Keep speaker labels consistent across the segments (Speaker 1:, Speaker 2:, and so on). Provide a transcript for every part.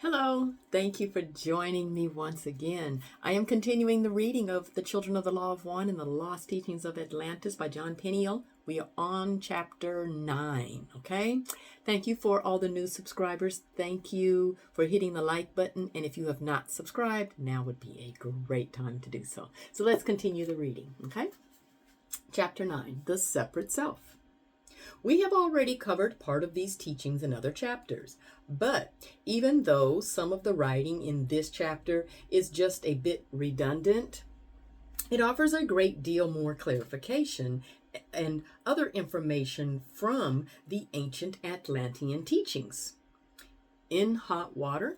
Speaker 1: Hello, thank you for joining me once again. I am continuing the reading of The Children of the Law of One and the Lost Teachings of Atlantis by Jon Peniel. We are on chapter 9, okay? Thank you for all the new subscribers. Thank you for hitting the like button. And if you have not subscribed, now would be a great time to do so. So let's continue the reading, okay? Chapter 9, The Separate Self. We have already covered part of these teachings in other chapters, but even though some of the writing in this chapter is just a bit redundant, it offers a great deal more clarification and other information from the ancient Atlantean teachings. In hot water?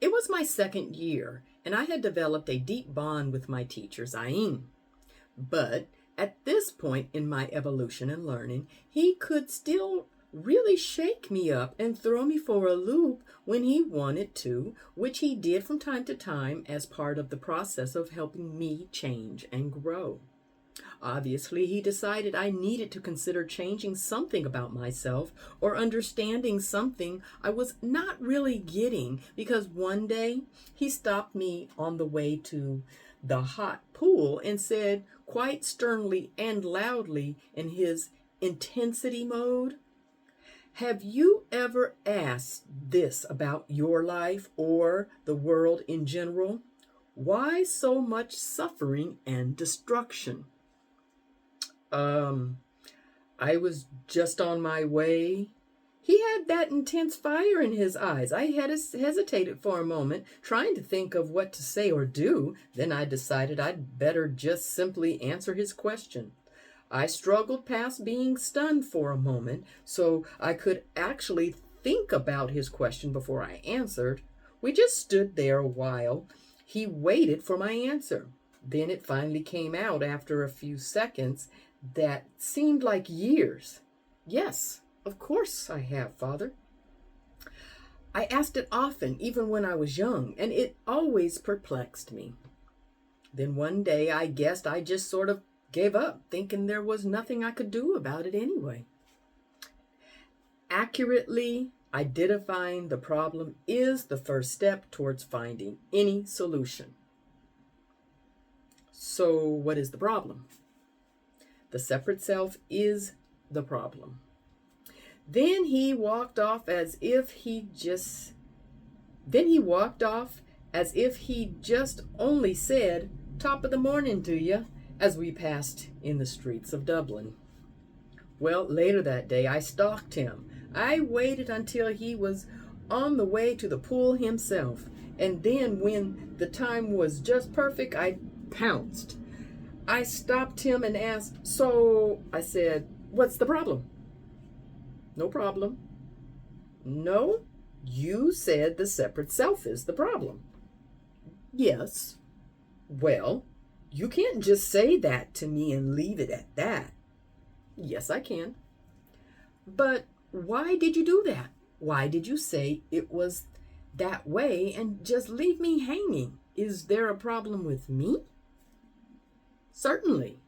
Speaker 1: It was my second year, and I had developed a deep bond with my teacher, Zain. But at this point in my evolution and learning, he could still really shake me up and throw me for a loop when he wanted to, which he did from time to time as part of the process of helping me change and grow. Obviously, he decided I needed to consider changing something about myself or understanding something I was not really getting, because one day he stopped me on the way to the hot pool and said quite sternly and loudly in his intensity mode, "Have you ever asked this about your life or the world in general? Why so much suffering and destruction?" I was just on my way. He had that intense fire in his eyes. I had hesitated for a moment, trying to think of what to say or do. Then I decided I'd better just simply answer his question. I struggled past being stunned for a moment so I could actually think about his question before I answered. We just stood there a while. He waited for my answer. Then it finally came out after a few seconds that seemed like years. "Yes, of course I have, Father. I asked it often, even when I was young, and it always perplexed me." Then one day I guessed I just sort of gave up, thinking there was nothing I could do about it anyway. Accurately identifying the problem is the first step towards finding any solution. So what is the problem? The separate self is the problem. Then he walked off as if he just only said, "Top of the morning to you," as we passed in the streets of Dublin. Well, later that day, I stalked him. I waited until he was on the way to the pool himself, and then when the time was just perfect, I pounced. I stopped him and asked, "So," I said, "what's the problem?" "No problem." "No, you said the separate self is the problem." "Yes." "Well, you can't just say that to me and leave it at that." "Yes, I can." "But why did you do that? Why did you say it was that way and just leave me hanging? Is there a problem with me?" "Certainly."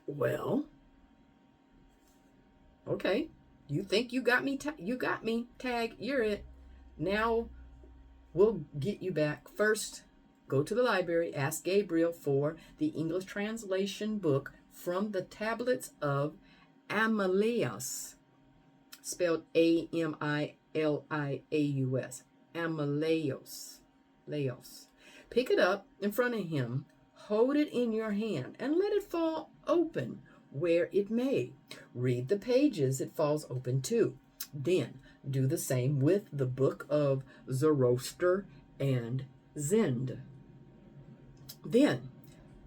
Speaker 1: "Well, okay. You think you got me? You got me. Tag, you're it. Now we'll get you back. First, go to the library, ask Gabriel for the English translation book from the tablets of Amaliaus, spelled Amiliaus. Amaliaus. Laos. Pick it up in front of him, hold it in your hand, and let it fall open where it may. Read the pages it falls open to. Then do the same with the book of Zoroaster and Zend. Then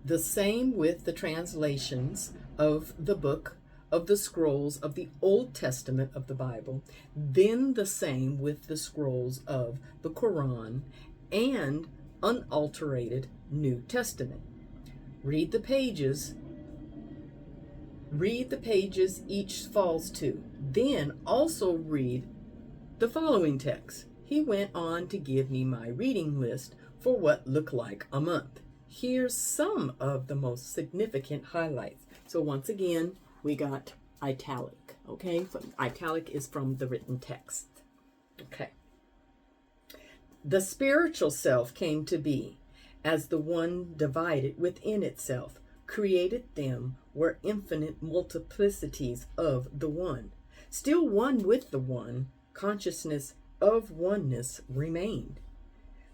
Speaker 1: the same with the translations of the book of the scrolls of the Old Testament of the Bible. Then the same with the scrolls of the Quran and unalterated New Testament. Read the pages each falls to. Then also read the following text. He went on to give me my reading list for what looked like a month. Here's some of the most significant highlights. So once again, we got italic, okay? So italic is from the written text. Okay. The spiritual self came to be as the one divided within itself, created them were infinite multiplicities of the one. Still one with the one, consciousness of oneness remained.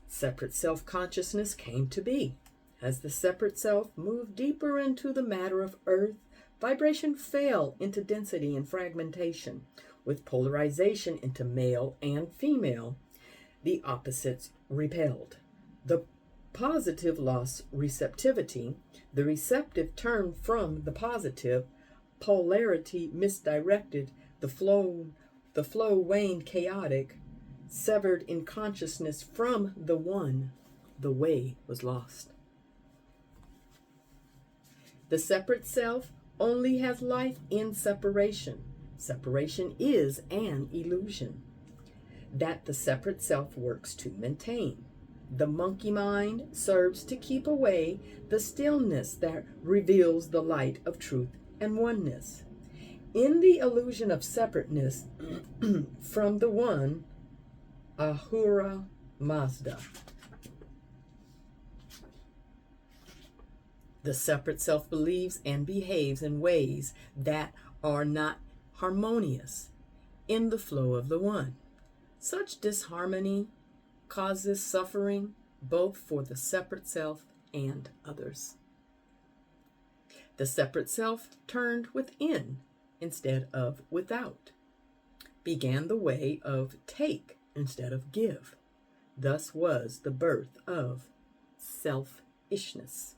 Speaker 1: Separate self-consciousness came to be. As the separate self moved deeper into the matter of earth, vibration fell into density and fragmentation, with polarization into male and female. The opposites repelled. The positive lost receptivity. The receptive turned from the positive. Polarity misdirected. The flow waned chaotic. Severed in consciousness from the one. The way was lost. The separate self only has life in separation. Separation is an illusion that the separate self works to maintain. The monkey mind serves to keep away the stillness that reveals the light of truth and oneness. In the illusion of separateness from the one, Ahura Mazda, the separate self believes and behaves in ways that are not harmonious in the flow of the one. Such disharmony causes suffering both for the separate self and others. The separate self turned within instead of without, began the way of take instead of give. Thus was the birth of selfishness.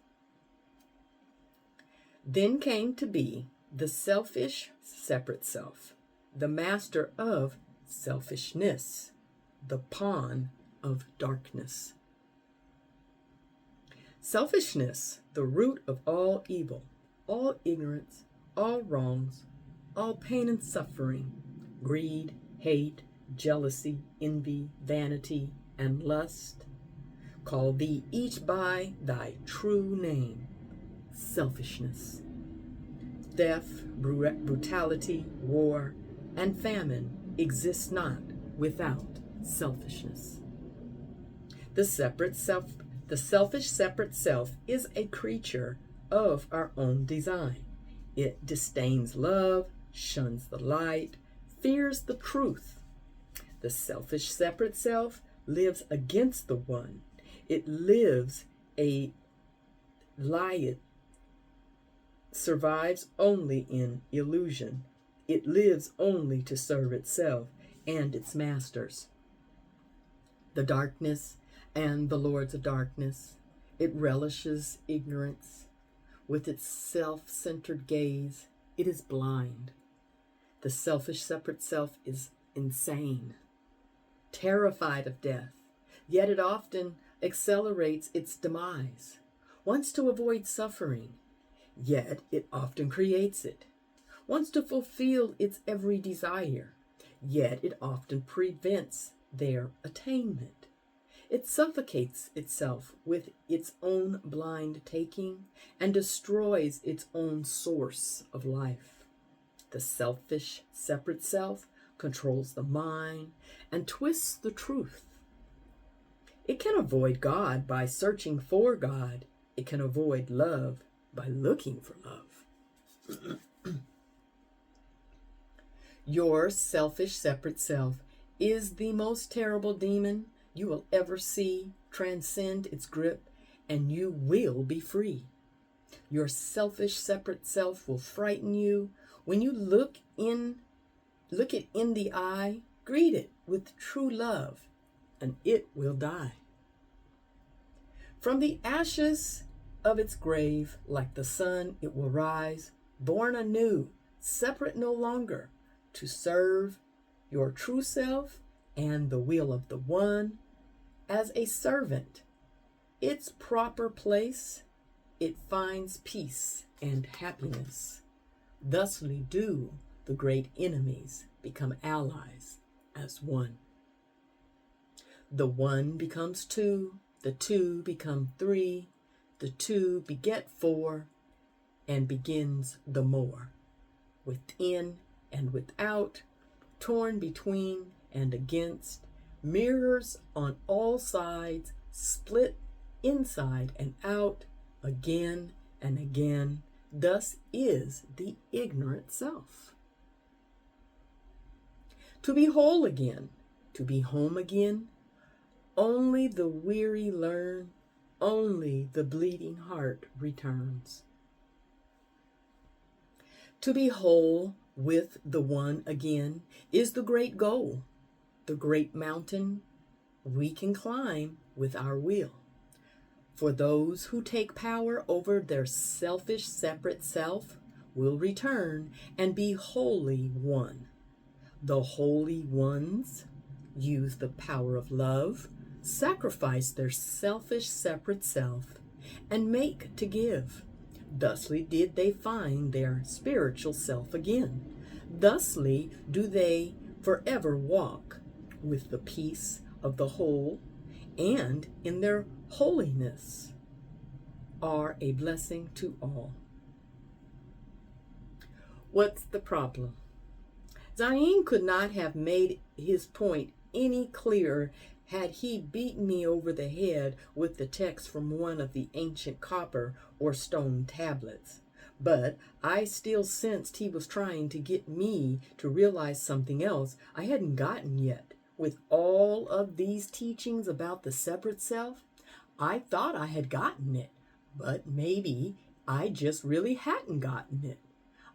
Speaker 1: Then came to be the selfish separate self, the master of selfishness, the pawn of darkness. Selfishness, the root of all evil, all ignorance, all wrongs, all pain and suffering, greed, hate, jealousy, envy, vanity, and lust. Call thee each by thy true name, selfishness. Theft, brutality, war, and famine exist not without selfishness. The selfish separate self is a creature of our own design. It disdains love, shuns the light, fears the truth. The selfish separate self lives against the one. It lives a lie. Survives only in illusion. It lives only to serve itself and its masters, the darkness and the lords of darkness. It relishes ignorance. With its self-centered gaze, it is blind. The selfish separate self is insane, terrified of death, yet it often accelerates its demise, wants to avoid suffering, yet it often creates it, wants to fulfill its every desire, yet it often prevents their attainment. It suffocates itself with its own blind taking and destroys its own source of life. The selfish separate self controls the mind and twists the truth. It can avoid God by searching for God. It can avoid love by looking for love. Your selfish separate self is the most terrible demon you will ever see. Transcend its grip and you will be free. Your selfish separate self will frighten you. When you look it in the eye, greet it with true love, and it will die. From the ashes of its grave, like the sun, it will rise, born anew, separate no longer, to serve your true self and the will of the one. As a servant, its proper place, it finds peace and happiness. Thusly do the great enemies become allies as one. The one becomes two, the two become three, the two beget four, and begins the more. Within and without, torn between and against, Mirrors on all sides, split inside and out, again and again. Thus is the ignorant self. To be whole again, to be home again, only the weary learn, only the bleeding heart returns. To be whole with the one again is the great goal, the great mountain we can climb with our will. For those who take power over their selfish, separate self will return and be wholly one. The holy ones use the power of love, sacrifice their selfish, separate self, and make to give. Thusly did they find their spiritual self again. Thusly do they forever walk with the peace of the whole, and in their holiness are a blessing to all. What's the problem? Zayn could not have made his point any clearer had he beaten me over the head with the text from one of the ancient copper or stone tablets. But I still sensed he was trying to get me to realize something else I hadn't gotten yet. With all of these teachings about the separate self, I thought I had gotten it, but maybe I just really hadn't gotten it.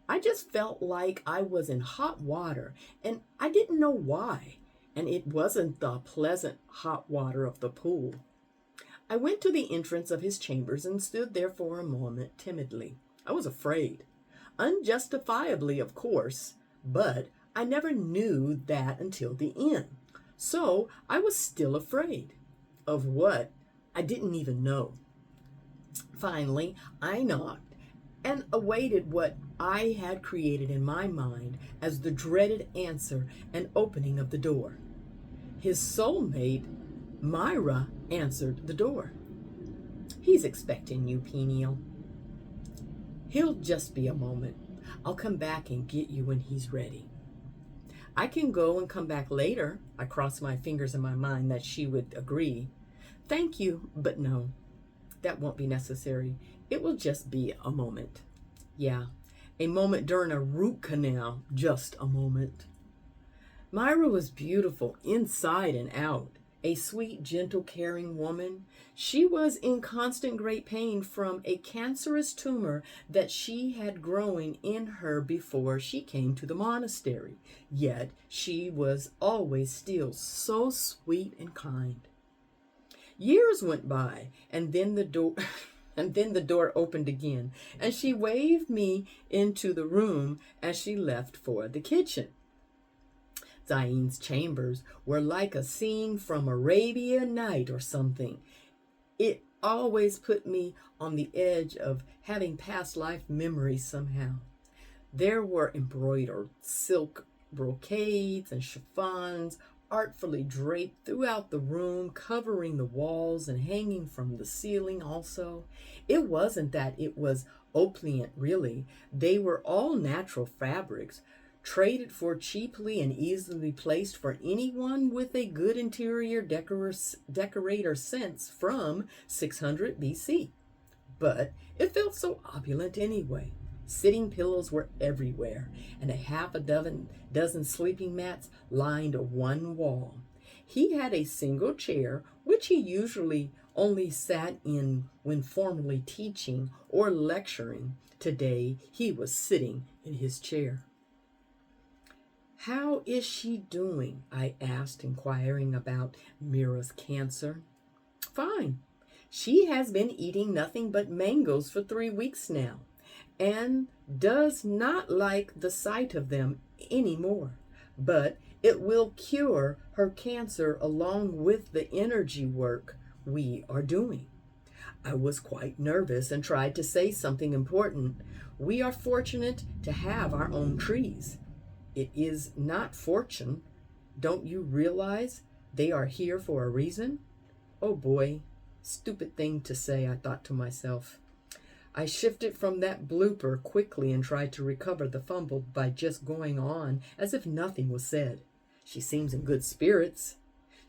Speaker 1: I just felt like I was in hot water, and I didn't know why. And it wasn't the pleasant hot water of the pool. I went to the entrance of his chambers and stood there for a moment timidly. I was afraid. Unjustifiably, of course, but I never knew that until the end. So I was still afraid. Of what? I didn't even know. Finally, I knocked and awaited what I had created in my mind as the dreaded answer and opening of the door. His soulmate, Myra, answered the door. He's expecting you, Peniel. He'll just be a moment. I'll come back and get you when he's ready. I can go and come back later. I crossed my fingers in my mind that she would agree. Thank you, but no, that won't be necessary. It will just be a moment. Yeah, a moment during a root canal, just a moment. Myra was beautiful inside and out, a sweet, gentle, caring woman. She was in constant great pain from a cancerous tumor that she had growing in her before she came to the monastery. Yet she was always still so sweet and kind. Years went by, and then the door opened again, and she waved me into the room as she left for the kitchen. Zayn's chambers were like a scene from Arabian Night or something. It always put me on the edge of having past life memories somehow. There were embroidered silk brocades and chiffons artfully draped throughout the room, covering the walls and hanging from the ceiling also. It wasn't that it was opulent, really. They were all natural fabrics, traded for cheaply and easily placed for anyone with a good interior decorator sense from 600 BC. But it felt so opulent anyway. Sitting pillows were everywhere, and a half a dozen sleeping mats lined one wall. He had a single chair, which he usually only sat in when formally teaching or lecturing. Today, he was sitting in his chair. How is she doing? I asked, inquiring about Mira's cancer. Fine. She has been eating nothing but mangoes for 3 weeks now, and does not like the sight of them anymore. But it will cure her cancer along with the energy work we are doing. I was quite nervous and tried to say something important. We are fortunate to have our own trees. It is not fortune. Don't you realize they are here for a reason? Oh boy, stupid thing to say, I thought to myself. I shifted from that blooper quickly and tried to recover the fumble by just going on as if nothing was said. She seems in good spirits.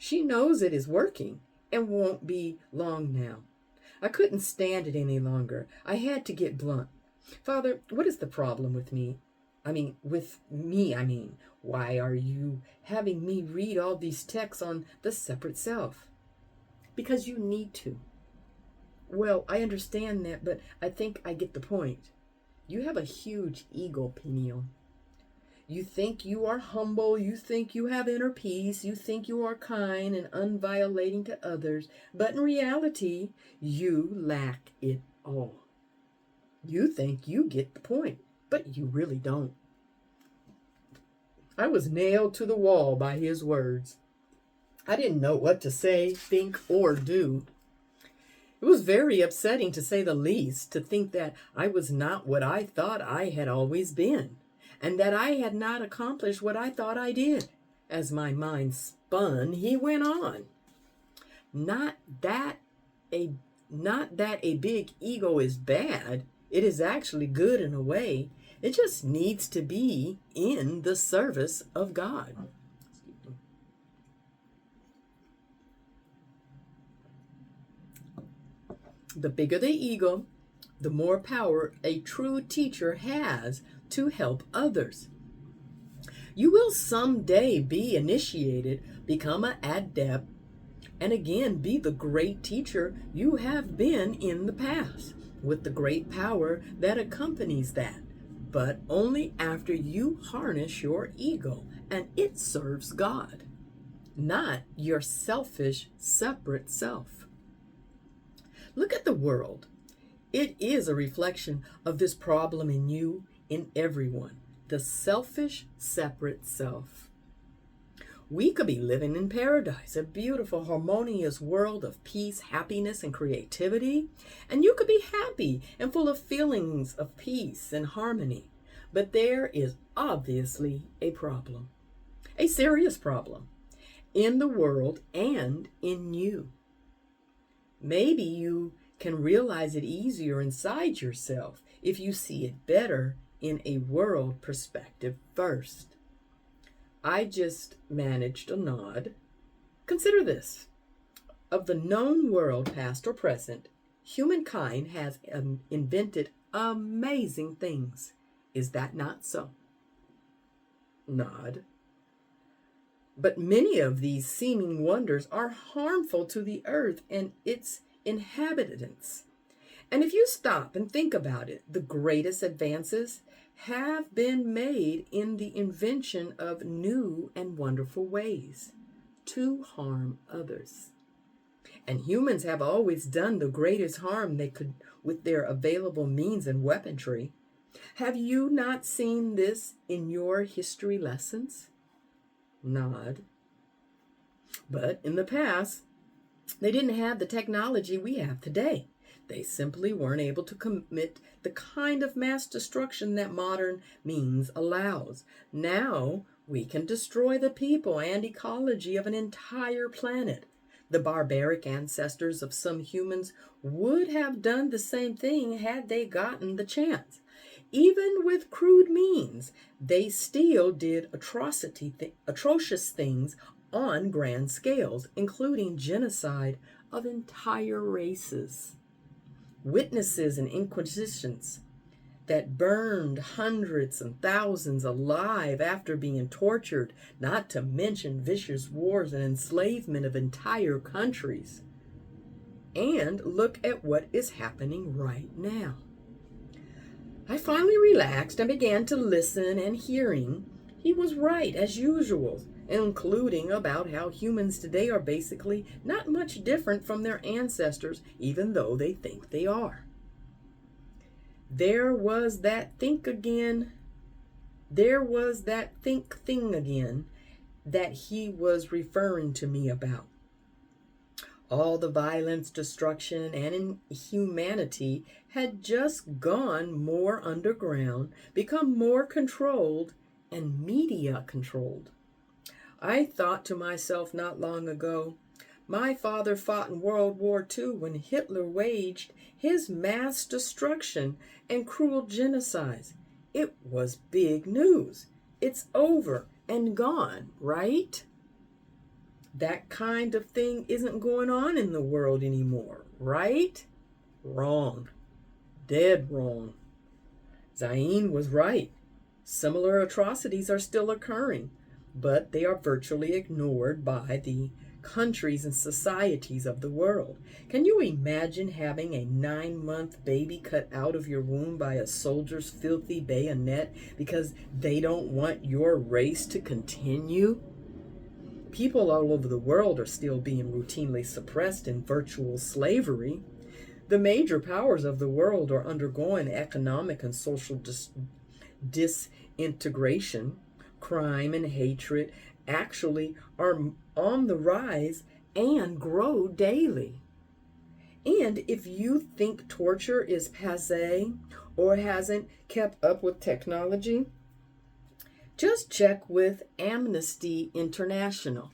Speaker 1: She knows it is working and won't be long now. I couldn't stand it any longer. I had to get blunt. Father, what is the problem with me? Why are you having me read all these texts on the separate self? Because you need to. Well, I understand that, but I think I get the point. You have a huge ego, Peniel. You think you are humble, you think you have inner peace, you think you are kind and unviolating to others, but in reality, you lack it all. You think you get the point, but you really don't. I was nailed to the wall by his words. I didn't know what to say, think, or do. It was very upsetting, to say the least, to think that I was not what I thought I had always been, and that I had not accomplished what I thought I did. As my mind spun, he went on. Not that a big ego is bad. It is actually good in a way. It just needs to be in the service of God. The bigger the ego, the more power a true teacher has to help others. You will someday be initiated, become an adept, and again be the great teacher you have been in the past, with the great power that accompanies that, but only after you harness your ego and it serves God, not your selfish, separate self. Look at the world. It is a reflection of this problem in you, in everyone, the selfish, separate self. We could be living in paradise, a beautiful, harmonious world of peace, happiness, and creativity. And you could be happy and full of feelings of peace and harmony. But there is obviously a problem, a serious problem, in the world and in you. Maybe you can realize it easier inside yourself if you see it better in a world perspective first. I just managed a nod. Consider this. Of the known world, past or present, humankind has invented amazing things. Is that not so? Nod. But many of these seeming wonders are harmful to the earth and its inhabitants. And if you stop and think about it, the greatest advances have been made in the invention of new and wonderful ways to harm others. And humans have always done the greatest harm they could with their available means and weaponry. Have you not seen this in your history lessons? Nod. But in the past, they didn't have the technology we have today. They simply weren't able to commit the kind of mass destruction that modern means allows. Now we can destroy the people and ecology of an entire planet. The barbaric ancestors of some humans would have done the same thing had they gotten the chance. Even with crude means, they still did atrocious things on grand scales, including genocide of entire races. Witnesses and inquisitions that burned hundreds and thousands alive after being tortured, not to mention vicious wars and enslavement of entire countries. And look at what is happening right now. I finally relaxed and began to listen, and hearing, he was right as usual, including about how humans today are basically not much different from their ancestors, even though they think they are. There was that think thing again that he was referring to me about. All the violence, destruction, and inhumanity had just gone more underground, become more controlled, and media controlled. I thought to myself not long ago, my father fought in World War II when Hitler waged his mass destruction and cruel genocides. It was big news. It's over and gone, right? That kind of thing isn't going on in the world anymore, right? Wrong. Dead wrong. Zayn was right. Similar atrocities are still occurring, but they are virtually ignored by the countries and societies of the world. Can you imagine having a 9-month baby cut out of your womb by a soldier's filthy bayonet because they don't want your race to continue? People all over the world are still being routinely suppressed in virtual slavery. The major powers of the world are undergoing economic and social disintegration. Crime and hatred actually are on the rise and grow daily. And if you think torture is passé or hasn't kept up with technology, just check with Amnesty International.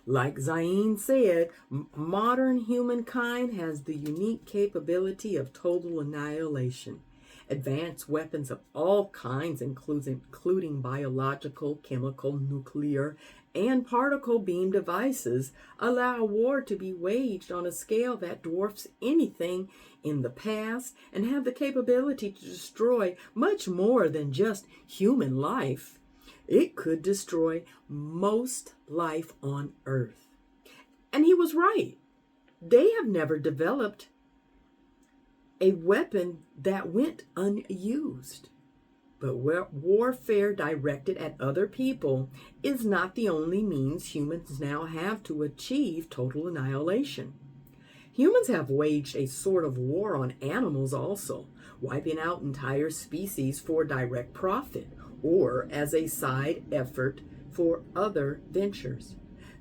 Speaker 1: Like Zayn said, modern humankind has the unique capability of total annihilation. Advanced weapons of all kinds, including biological, chemical, nuclear, and particle beam devices, allow war to be waged on a scale that dwarfs anything in the past and have the capability to destroy much more than just human life. It could destroy most life on Earth. And he was right. They have never developed a weapon that went unused. But warfare directed at other people is not the only means humans now have to achieve total annihilation. Humans have waged a sort of war on animals also, wiping out entire species for direct profit or as a side effort for other ventures.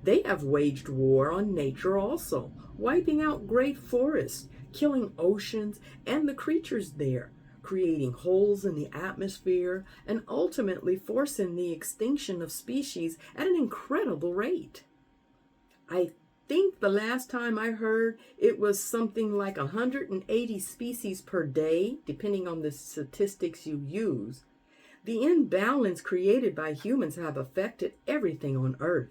Speaker 1: They have waged war on nature also, wiping out great forests, killing oceans and the creatures there, creating holes in the atmosphere, and ultimately forcing the extinction of species at an incredible rate. I think the last time I heard it was something like 180 species per day, depending on the statistics you use. The imbalance created by humans have affected everything on Earth.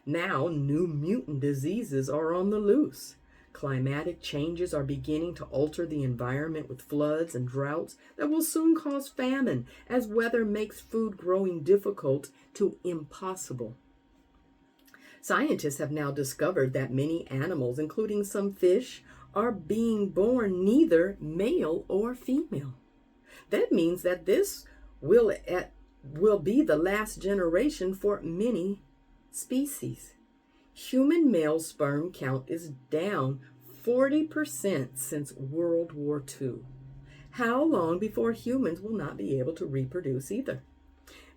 Speaker 1: Now, new mutant diseases are on the loose. Climatic changes are beginning to alter the environment with floods and droughts that will soon cause famine, as weather makes food growing difficult to impossible. Scientists have now discovered that many animals, including some fish, are being born neither male or female. That means that this will be the last generation for many species. Human male sperm count is down 40% since World War II. How long before humans will not be able to reproduce either?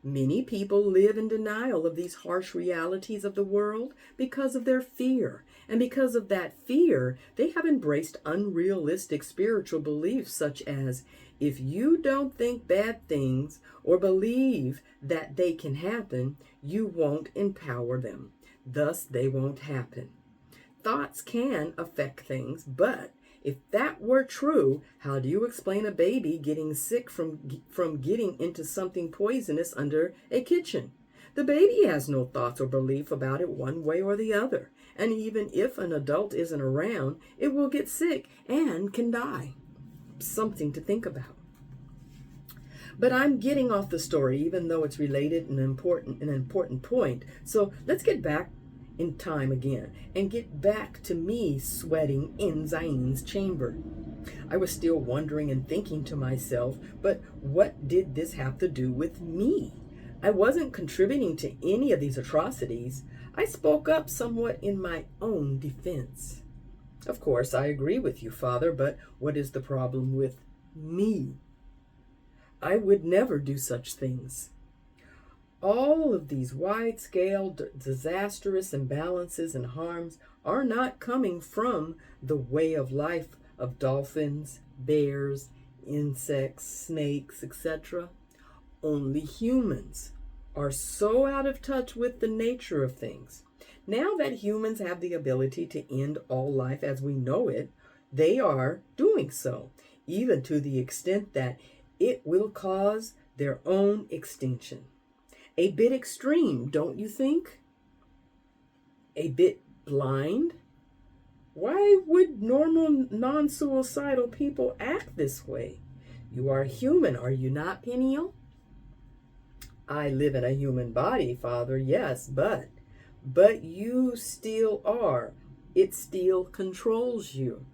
Speaker 1: Many people live in denial of these harsh realities of the world because of their fear. And because of that fear, they have embraced unrealistic spiritual beliefs such as, if you don't think bad things or believe that they can happen, you won't empower them. Thus, they won't happen. Thoughts can affect things, but if that were true, how do you explain a baby getting sick from getting into something poisonous under a kitchen? The baby has no thoughts or belief about it one way or the other. And even if an adult isn't around, it will get sick and can die. Something to think about. But I'm getting off the story, even though it's related and an important point. So let's get back in time again and get back to me sweating in Zayn's chamber. I was still wondering and thinking to myself, but what did this have to do with me? I wasn't contributing to any of these atrocities. I spoke up somewhat in my own defense. Of course, I agree with you, Father, but what is the problem with me? I would never do such things. All of these wide-scale, disastrous imbalances and harms are not coming from the way of life of dolphins, bears, insects, snakes, etc. Only humans are so out of touch with the nature of things. Now that humans have the ability to end all life as we know it, they are doing so, even to the extent that it will cause their own extinction. A bit extreme, don't you think? a bit blind? Why would normal, non-suicidal people act this way? You are human, are you not, Peniel? I live in a human body, Father, yes, but you still are. It still controls you.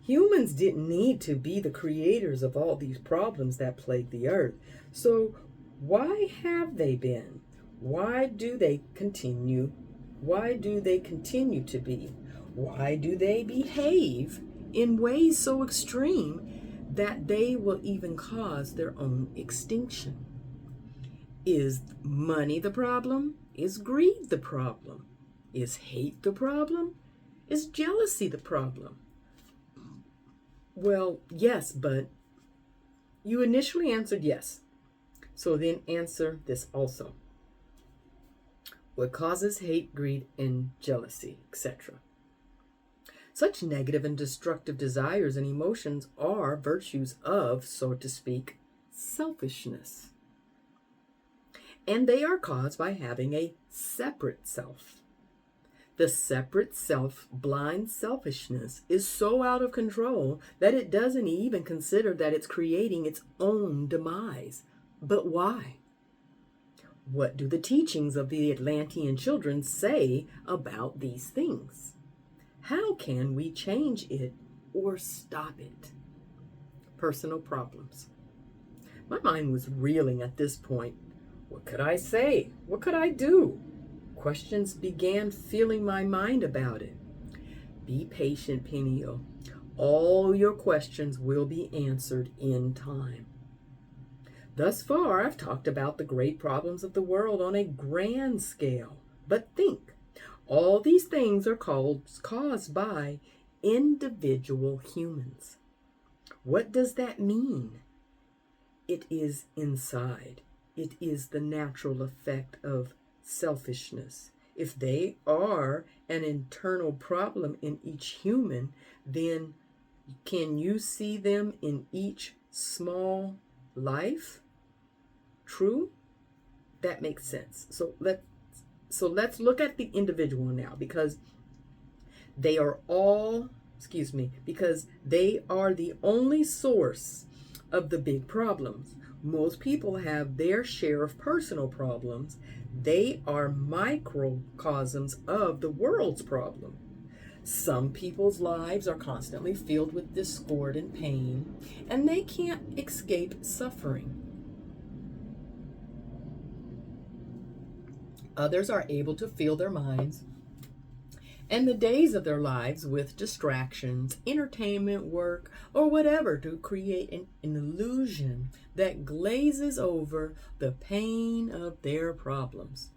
Speaker 1: Humans didn't need to be the creators of all these problems that plague the earth. So why have they been? Why do they continue? Why do they continue to be? Why do they behave in ways so extreme that they will even cause their own extinction? Is money the problem? Is greed the problem? Is hate the problem? Is jealousy the problem? Well, yes, but you initially answered yes. So then answer this also. What causes hate, greed, and jealousy, etc.? Such negative and destructive desires and emotions are virtues of, so to speak, selfishness. And they are caused by having a separate self. The separate self, blind selfishness, is so out of control that it doesn't even consider that it's creating its own demise. But why? What do the teachings of the Atlantean children say about these things? How can we change it or stop it? Personal problems. My mind was reeling at this point. What could I say? What could I do? Questions began filling my mind about it. Be patient, Peniel. All your questions will be answered in time. Thus far, I've talked about the great problems of the world on a grand scale. But think, all these things are caused by individual humans. What does that mean? It is inside. It is the natural effect of selfishness. If they are an internal problem in each human, then can you see them in each small life? True? That makes sense. So let's look at the individual now, because they are the only source of the big problems. Most people have their share of personal problems. They are microcosms of the world's problem. Some people's lives are constantly filled with discord and pain, and they can't escape suffering. Others are able to fill their minds and the days of their lives with distractions, entertainment, work, or whatever to create an illusion that glazes over the pain of their problems.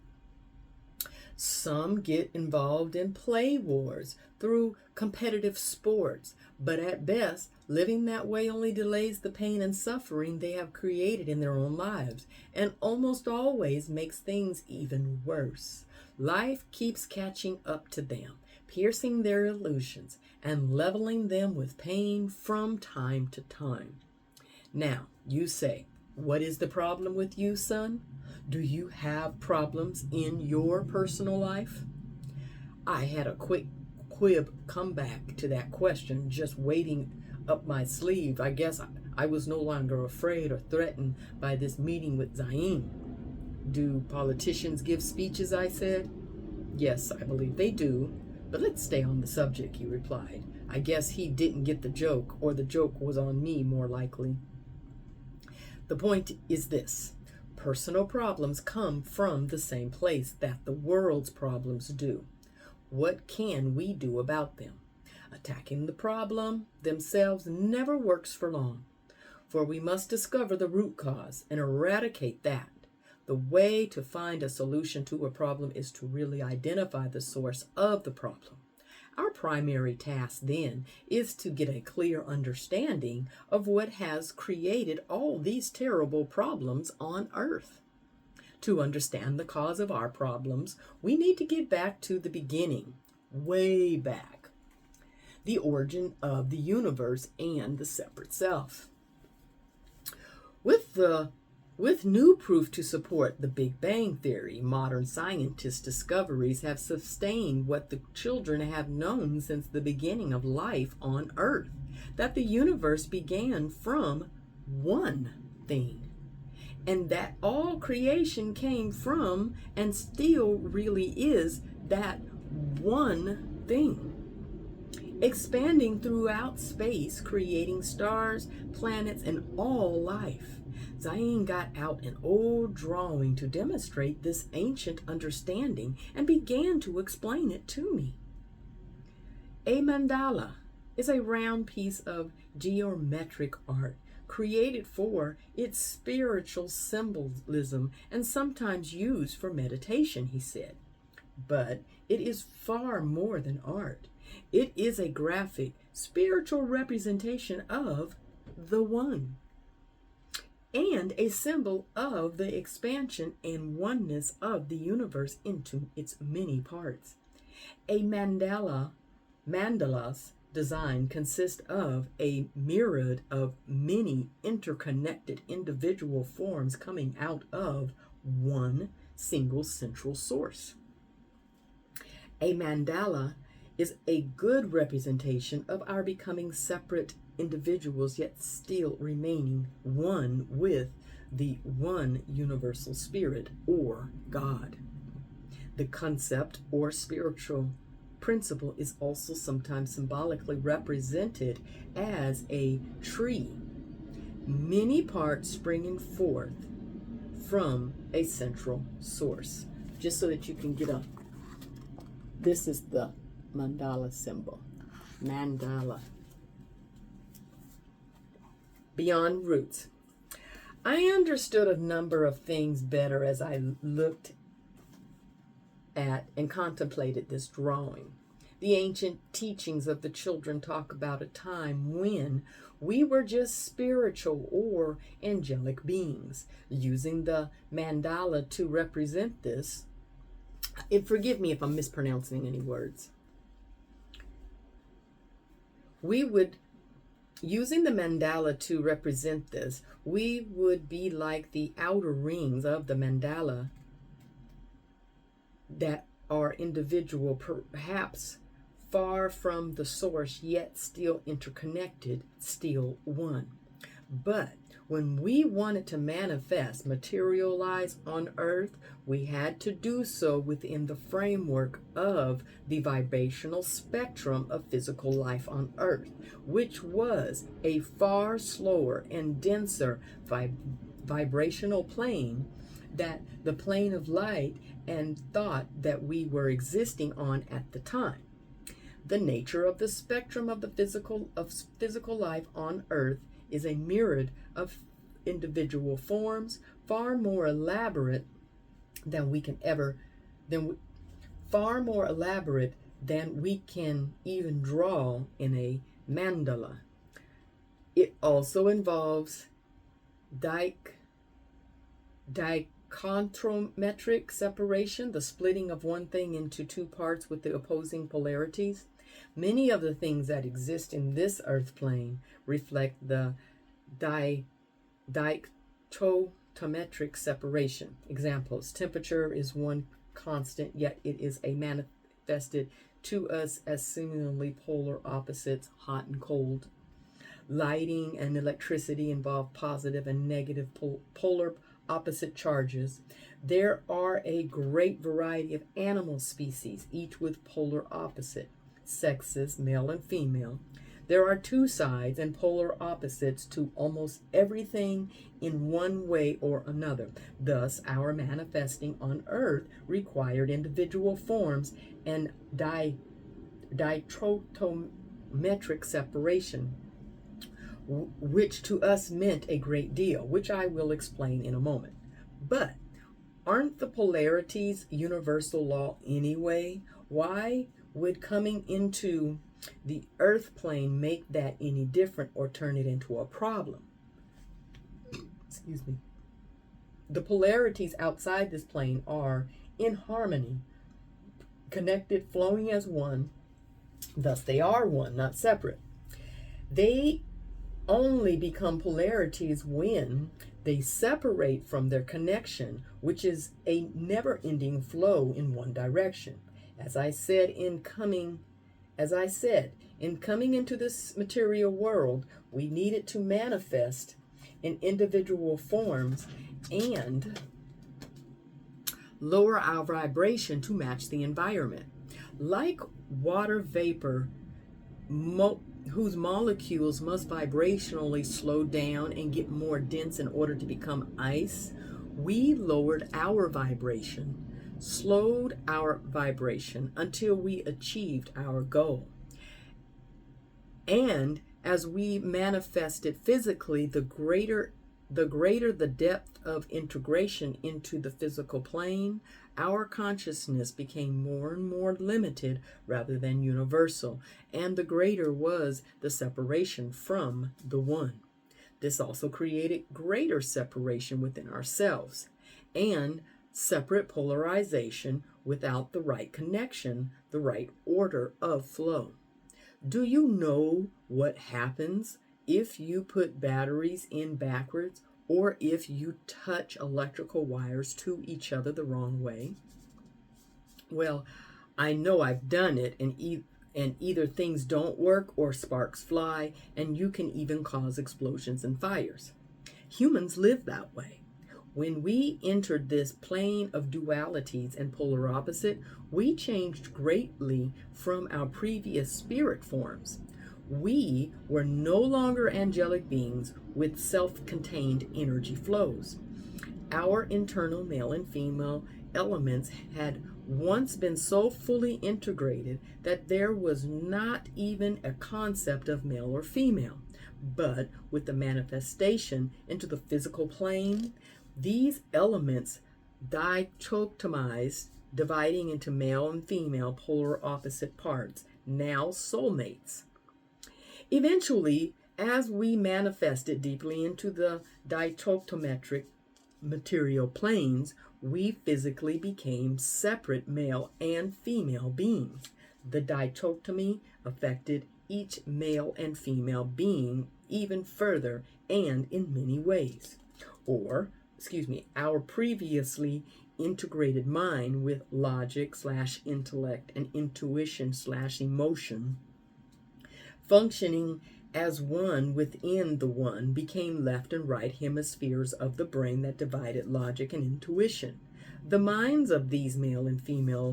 Speaker 1: Some get involved in play wars through competitive sports, but at best, living that way only delays the pain and suffering they have created in their own lives, and almost always makes things even worse. Life keeps catching up to them, piercing their illusions and leveling them with pain from time to time. Now, you say, what is the problem with you, son? Do you have problems in your personal life? I had a quick quib comeback to that question just waiting up my sleeve. I guess I was no longer afraid or threatened by this meeting with Zayn. Do politicians give speeches, I said. Yes, I believe they do, but let's stay on the subject, he replied. I guess he didn't get the joke, or the joke was on me more likely. The point is this. Personal problems come from the same place that the world's problems do. What can we do about them? Attacking the problem themselves never works for long, for we must discover the root cause and eradicate that. The way to find a solution to a problem is to really identify the source of the problem. Our primary task then is to get a clear understanding of what has created all these terrible problems on Earth. To understand the cause of our problems, we need to get back to the beginning, way back, the origin of the universe and the separate self. With the With new proof to support the Big Bang Theory, modern scientists' discoveries have sustained what the children have known since the beginning of life on Earth, that the universe began from one thing, and that all creation came from and still really is that one thing, expanding throughout space, creating stars, planets, and all life. Zion got out an old drawing to demonstrate this ancient understanding and began to explain it to me. A mandala is a round piece of geometric art created for its spiritual symbolism and sometimes used for meditation, he said. But it is far more than art. It is a graphic, spiritual representation of the One, and a symbol of the expansion and oneness of the universe into its many parts. A mandala's design consists of a myriad of many interconnected individual forms coming out of one single central source. A mandala is a good representation of our becoming separate individuals, yet still remaining one with the one universal spirit or God. The concept or spiritual principle is also sometimes symbolically represented as a tree, many parts springing forth from a central source. Just so that you can get this is the mandala symbol. Mandala. Beyond roots. I understood a number of things better as I looked at and contemplated this drawing. The ancient teachings of the children talk about a time when we were just spiritual or angelic beings. Using the mandala to represent this, forgive me if I'm mispronouncing any words. Using the mandala to represent this, we would be like the outer rings of the mandala that are individual, perhaps far from the source, yet still interconnected, still one. But when we wanted to manifest, materialize on earth, we had to do so within the framework of the vibrational spectrum of physical life on earth, which was a far slower and denser vibrational plane that the plane of light and thought that we were existing on at the time. The nature of the spectrum of the physical life on earth is a myriad of individual forms, far more elaborate than we can even draw in a mandala. It also involves dichotometric separation, the splitting of one thing into two parts with the opposing polarities. Many of the things that exist in this earth plane reflect the dichotometric separation. Examples: temperature is one constant, yet it is manifested to us as seemingly polar opposites, hot and cold. Lighting and electricity involve positive and negative polar opposite charges. There are a great variety of animal species, each with polar opposite sexes, male and female. There are two sides and polar opposites to almost everything in one way or another. Thus, our manifesting on earth required individual forms and dichotometric separation, which to us meant a great deal, which I will explain in a moment. But aren't the polarities universal law anyway? Why would coming into the earth plane make that any different or turn it into a problem? Excuse me. The polarities outside this plane are in harmony, connected, flowing as one. Thus they are one, not separate. They only become polarities when They separate from their connection, which is a never-ending flow in one direction. As I said, in coming into this material world, we needed to manifest in individual forms and lower our vibration to match the environment. Like water vapor, whose molecules must vibrationally slow down and get more dense in order to become ice, we lowered our vibration, slowed our vibration until we achieved our goal. And as we manifested physically, the greater the depth of integration into the physical plane, our consciousness became more and more limited rather than universal, and the greater was the separation from the one. This also created greater separation within ourselves and separate polarization without the right connection, the right order of flow. Do you know what happens if you put batteries in backwards, or if you touch electrical wires to each other the wrong way? Well, I know I've done it, and either things don't work or sparks fly, and you can even cause explosions and fires. Humans live that way. When we entered this plane of dualities and polar opposite, we changed greatly from our previous spirit forms. We were no longer angelic beings with self-contained energy flows. Our internal male and female elements had once been so fully integrated that there was not even a concept of male or female. But with the manifestation into the physical plane, these elements dichotomized, dividing into male and female polar opposite parts, now soulmates. Eventually, as we manifested deeply into the dichotometric material planes, we physically became separate male and female beings. The dichotomy affected each male and female being even further and in many ways. Our previously integrated mind with logic/intellect and intuition/emotion, functioning as one within the one, became left and right hemispheres of the brain that divided logic and intuition. The minds of these male and female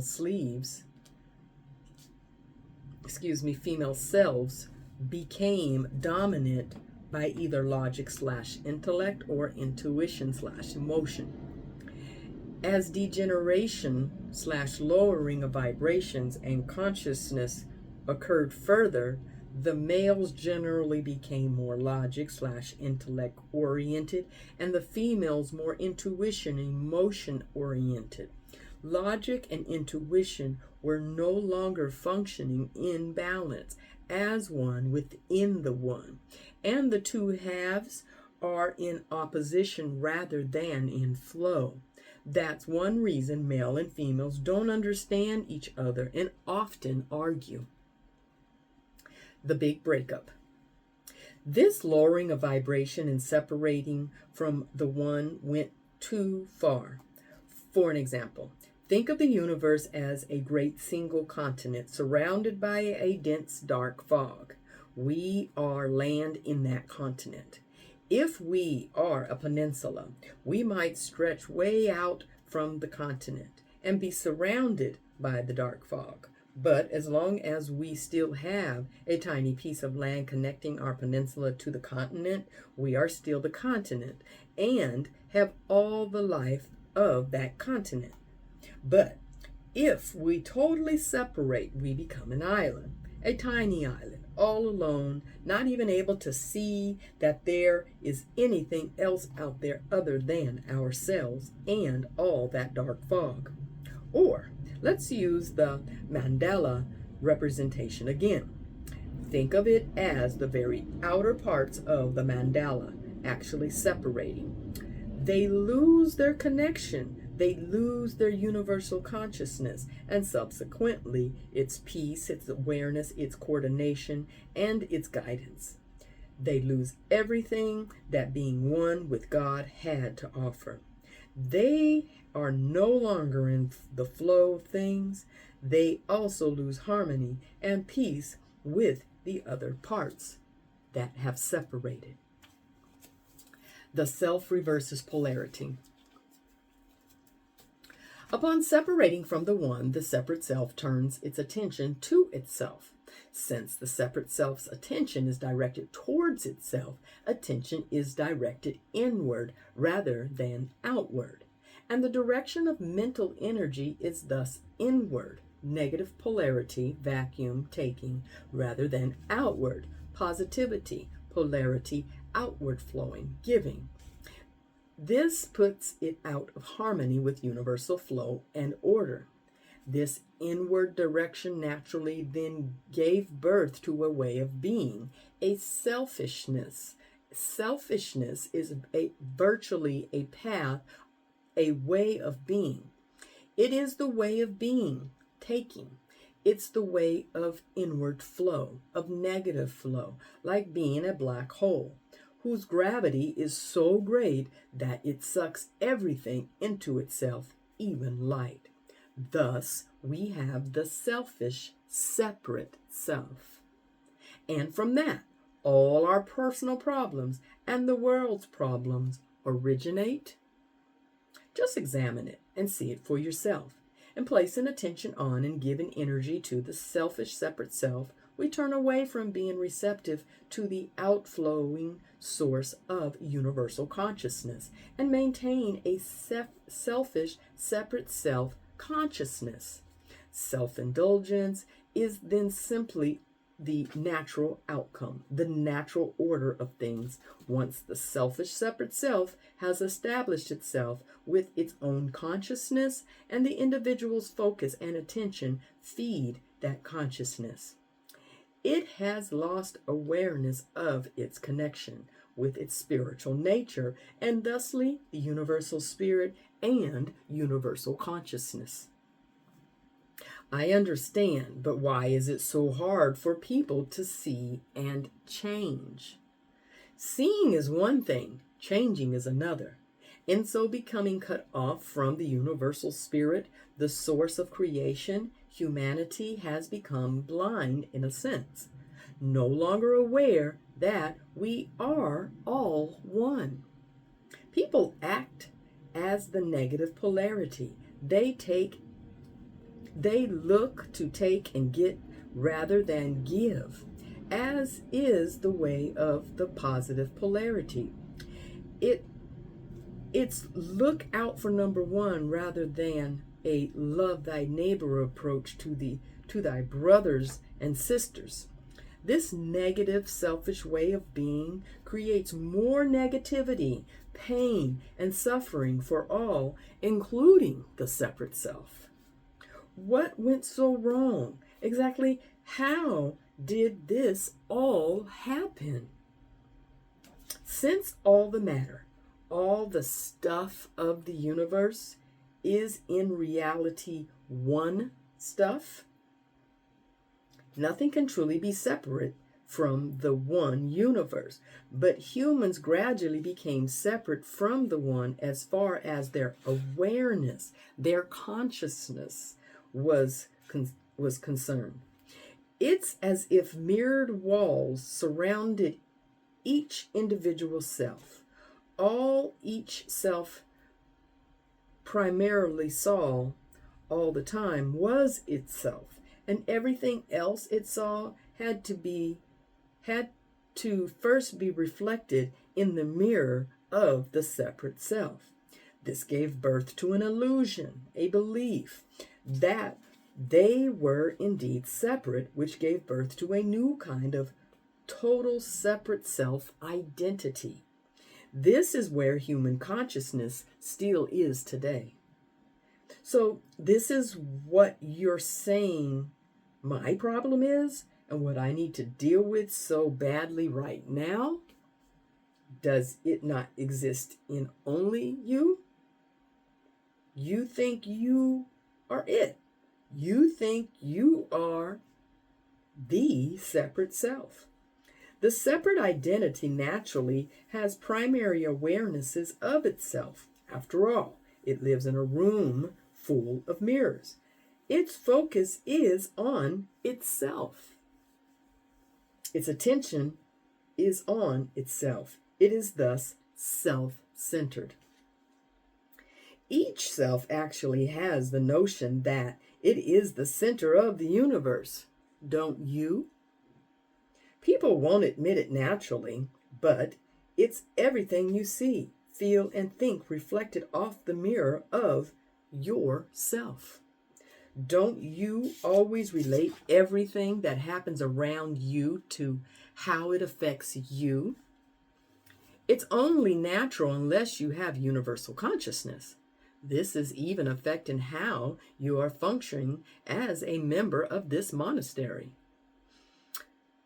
Speaker 1: female selves became dominant by either logic/intellect or intuition/emotion. As degeneration/lowering of vibrations and consciousness occurred further, the males generally became more logic/intellect oriented, and the females more intuition and emotion oriented. Logic and intuition were no longer functioning in balance as one within the one, and the two halves are in opposition rather than in flow. That's one reason male and females don't understand each other and often argue. The big breakup. This lowering of vibration and separating from the one went too far. For an example, think of the universe as a great single continent surrounded by a dense dark fog. We are land in that continent. If we are a peninsula, we might stretch way out from the continent and be surrounded by the dark fog. But as long as we still have a tiny piece of land connecting our peninsula to the continent, we are still the continent and have all the life of that continent. But if we totally separate, we become an island, a tiny island, all alone, not even able to see that there is anything else out there other than ourselves and all that dark fog. Or let's use the Mandala representation again. Think of it as the very outer parts of the mandala actually separating. They lose their connection. They lose their universal consciousness, and subsequently its peace, its awareness, its coordination, and its guidance. They lose everything that being one with God had to offer. They are no longer in the flow of things. They also lose harmony and peace with the other parts that have separated. The self reverses polarity. Upon separating from the one, the separate self turns its attention to itself. Since the separate self's attention is directed towards itself, attention is directed inward rather than outward. And the direction of mental energy is thus inward, negative polarity, vacuum taking, rather than outward, positivity, polarity, outward flowing, giving. This puts it out of harmony with universal flow and order. This inward direction naturally then gave birth to a way of being, a selfishness. Selfishness is virtually a path, a way of being. It is the way of being, taking. It's the way of inward flow, of negative flow, like being a black hole, whose gravity is so great that it sucks everything into itself, even light. Thus, we have the selfish, separate self. And from that, all our personal problems and the world's problems originate. Just examine it and see it for yourself. And placing attention on and giving energy to the selfish, separate self, we turn away from being receptive to the outflowing source of universal consciousness and maintain a selfish, separate self consciousness. Self-indulgence is then simply the natural outcome, the natural order of things once the selfish separate self has established itself with its own consciousness and the individual's focus and attention feed that consciousness. It has lost awareness of its connection with its spiritual nature and thusly the universal spirit and universal consciousness. I understand, but why is it so hard for people to see and change? Seeing is one thing, changing is another. In so becoming cut off from the universal spirit, the source of creation, humanity has become blind in a sense, no longer aware that we are all one. People act as the negative polarity. They look to take and get rather than give, as is the way of the positive polarity. It's look out for number one rather than a love thy neighbor approach to thy brothers and sisters. This negative, selfish way of being creates more negativity, pain, and suffering for all, including the separate self. What went so wrong? Exactly how did this all happen? Since all the matter, all the stuff of the universe is in reality one stuff, nothing can truly be separate from the one universe. But humans gradually became separate from the one as far as their awareness, their consciousness was concerned. It's as if mirrored walls surrounded each individual self. All each self primarily saw all the time was itself, and everything else it saw had to first be reflected in the mirror of the separate self. This gave birth to an illusion, a belief that they were indeed separate, which gave birth to a new kind of total separate self identity. This is where human consciousness still is today. So this is what you're saying my problem is and what I need to deal with so badly right now. Does it not exist in only you? You think you are it. You think you are the separate self. The separate identity naturally has primary awarenesses of itself. After all, it lives in a room full of mirrors. Its focus is on itself. Its attention is on itself. It is thus self-centered. Each self actually has the notion that it is the center of the universe. Don't you? People won't admit it naturally, but it's everything you see, feel, and think reflected off the mirror of yourself. Don't you always relate everything that happens around you to how it affects you? It's only natural unless you have universal consciousness. This is even affecting how you are functioning as a member of this monastery.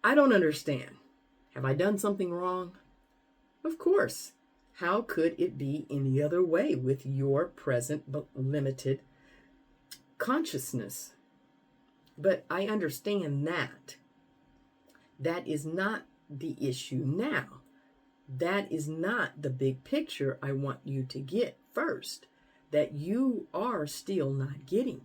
Speaker 1: I don't understand. Have I done something wrong? Of course. How could it be any other way with your present but limited consciousness? But I understand that. That is not the issue now. That is not the big picture I want you to get first, that you are still not getting.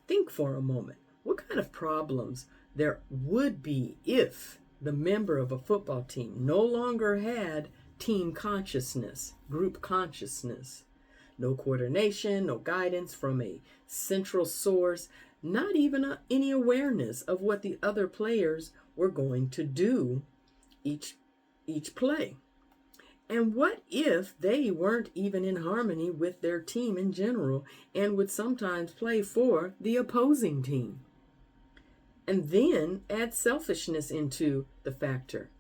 Speaker 1: Think for a moment. What kind of problems there would be if the member of a football team no longer had team consciousness, group consciousness, no coordination, no guidance from a central source, not even any awareness of what the other players were going to do each play. And what if they weren't even in harmony with their team in general and would sometimes play for the opposing team? And then add selfishness into the factor.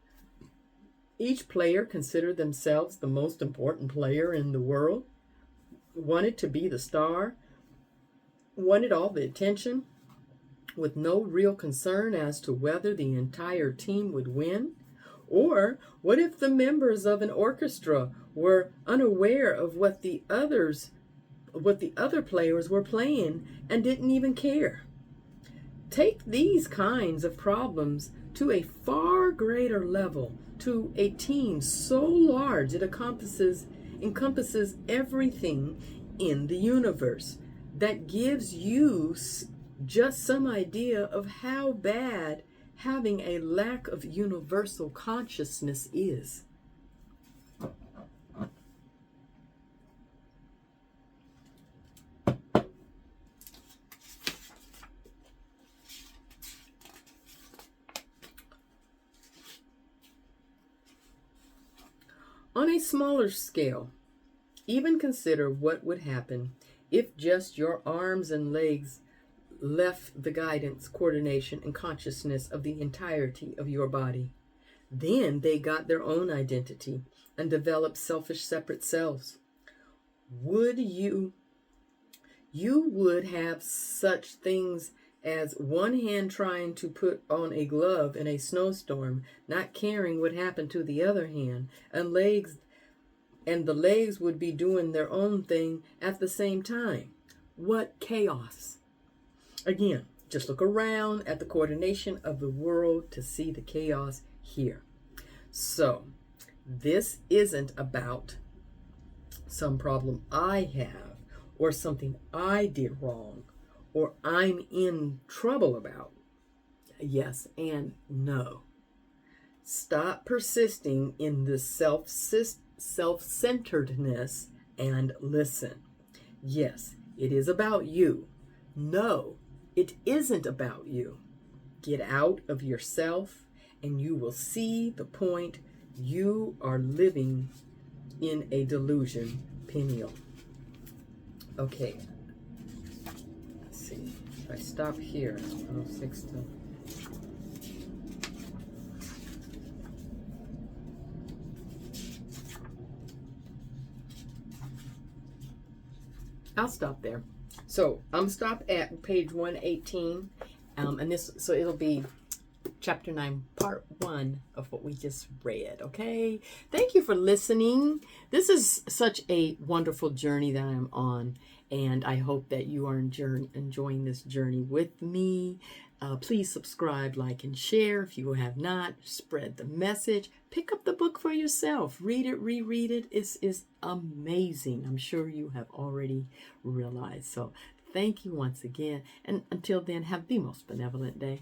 Speaker 1: Each player considered themselves the most important player in the world, wanted to be the star, wanted all the attention, with no real concern as to whether the entire team would win. Or what if the members of an orchestra were unaware of what the other players were playing and didn't even care? Take these kinds of problems to a far greater level, to a team so large it encompasses everything in the universe. That gives you just some idea of how bad having a lack of universal consciousness is. On a smaller scale, even consider what would happen if just your arms and legs left the guidance, coordination, and consciousness of the entirety of your body. Then they got their own identity and developed selfish separate selves. Would you would have such things as one hand trying to put on a glove in a snowstorm, not caring what happened to the other hand, and the legs would be doing their own thing at the same time. What chaos. Again, just look around at the coordination of the world to see the chaos here. So, this isn't about some problem I have or something I did wrong or I'm in trouble about. Yes and no. Stop persisting in this self-centeredness and listen. Yes, it is about you. No, it isn't about you. Get out of yourself and you will see the point. You are living in a delusion, Peniel. Okay. Let's see. If I stop here, 16. I'll stop there. So I'm stop at page 118, and so it'll be chapter 9, part 1 of what we just read. Okay, thank you for listening. This is such a wonderful journey that I'm on, and I hope that you are enjoying this journey with me. Please subscribe, like, and share. If you have not, spread the message. Pick up the book for yourself. Read it, reread it. It is amazing. I'm sure you have already realized. So thank you once again. And until then, have the most benevolent day.